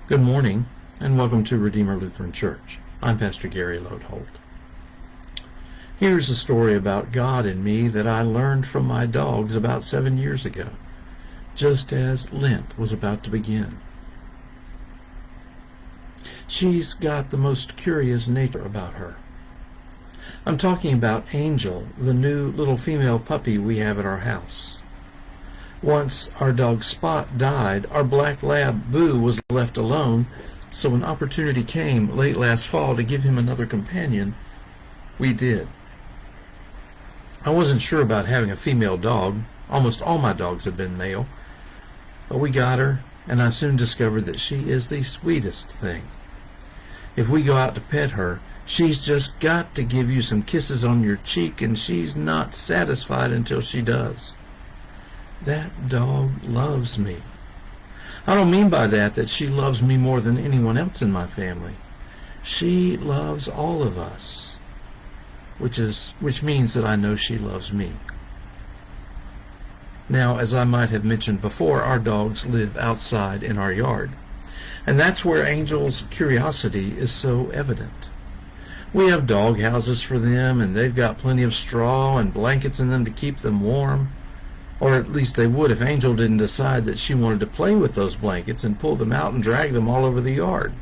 Good morning, and welcome to Redeemer Lutheran Church. I'm Pastor Gary Lodeholt. Here's a story about God and me that I learned from my dogs about 7 years ago, just as Lent was about to begin. She's got the most curious nature about her. I'm talking about Angel, the new little female puppy we have at our house. Once our dog Spot died, our black lab Boo was left alone, so when opportunity came late last fall to give him another companion, we did. I wasn't sure about having a female dog. Almost all my dogs have been male. But we got her, and I soon discovered that she is the sweetest thing. If we go out to pet her, she's just got to give you some kisses on your cheek, and she's not satisfied until she does. That dog loves me. I don't mean by that she loves me more than anyone else in my family. She loves all of us, which means that I know she loves me. Now, as I might have mentioned before, our dogs live outside in our yard, and that's where Angel's curiosity is so evident. We have dog houses for them, and they've got plenty of straw and blankets in them to keep them warm. Or at least they would if Angel didn't decide that she wanted to play with those blankets and pull them out and drag them all over the yard.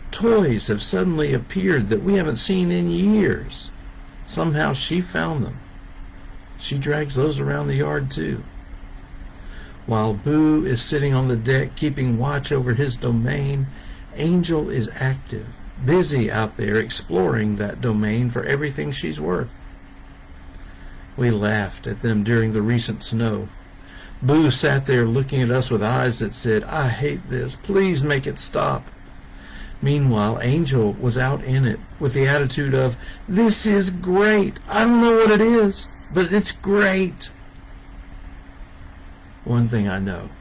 Toys have suddenly appeared that we haven't seen in years. Somehow she found them. She drags those around the yard too. While Boo is sitting on the deck keeping watch over his domain, Angel is active, busy out there exploring that domain for everything she's worth. We laughed at them during the recent snow. Boo sat there looking at us with eyes that said, "I hate this. Please make it stop." Meanwhile, Angel was out in it with the attitude of, "This is great. I don't know what it is, but it's great." One thing I know,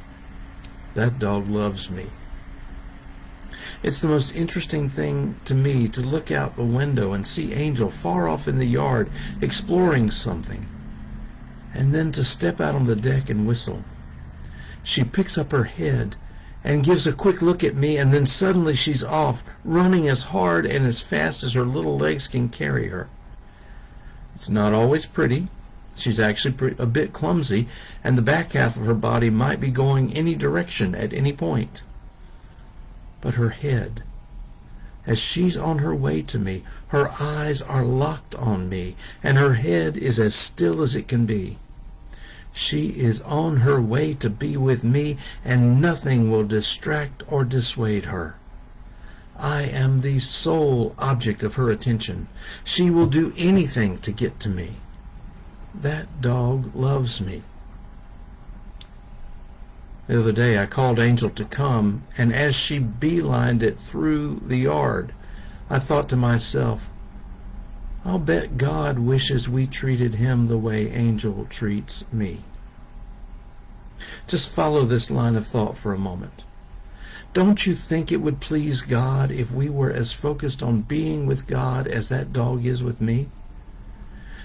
that dog loves me. It's the most interesting thing to me to look out the window and see Angel far off in the yard exploring something, and then to step out on the deck and whistle. She picks up her head and gives a quick look at me, and then suddenly she's off, running as hard and as fast as her little legs can carry her. It's not always pretty. She's actually a bit clumsy, and the back half of her body might be going any direction at any point. But her head, as she's on her way to me, her eyes are locked on me, and her head is as still as it can be. She is on her way to be with me, and nothing will distract or dissuade her. I am the sole object of her attention. She will do anything to get to me. That dog loves me. The other day I called Angel to come, and as she beelined it through the yard, I thought to myself, I'll bet God wishes we treated him the way Angel treats me. Just follow this line of thought for a moment. Don't you think it would please God if we were as focused on being with God as that dog is with me?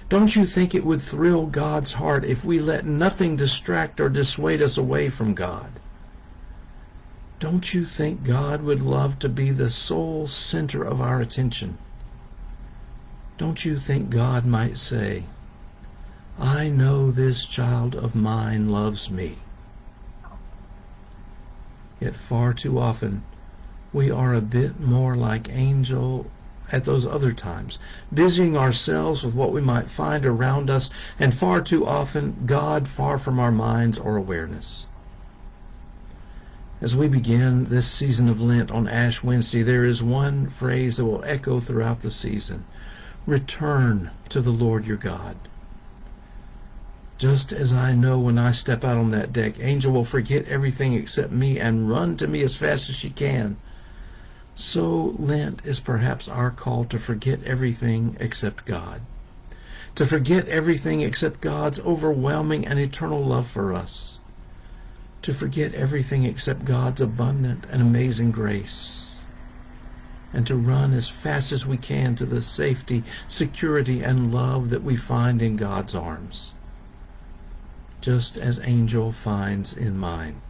Don't you think it would thrill God's heart if we let nothing distract or dissuade us away from God? Don't you think God would love to be the sole center of our attention? Don't you think God might say, "I know this child of mine loves me"? Yet far too often we are a bit more like Angel at those other times, busying ourselves with what we might find around us, and far too often God far from our minds or awareness. As we begin this season of Lent on Ash Wednesday, there is one phrase that will echo throughout the season: return to the Lord your God. Just as I know when I step out on that deck, Angel will forget everything except me and run to me as fast as she can. So Lent is perhaps our call to forget everything except God. To forget everything except God's overwhelming and eternal love for us. To forget everything except God's abundant and amazing grace. And to run as fast as we can to the safety, security, and love that we find in God's arms. Just as Angel finds in mine.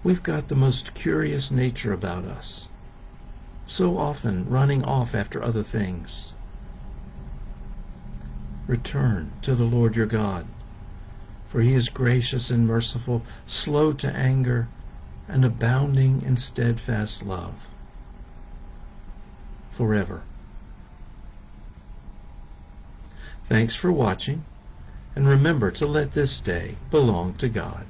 We've got the most curious nature about us, so often running off after other things. Return to the Lord your God, for he is gracious and merciful, slow to anger, and abounding in steadfast love, forever. Thanks for watching, and remember to let this day belong to God.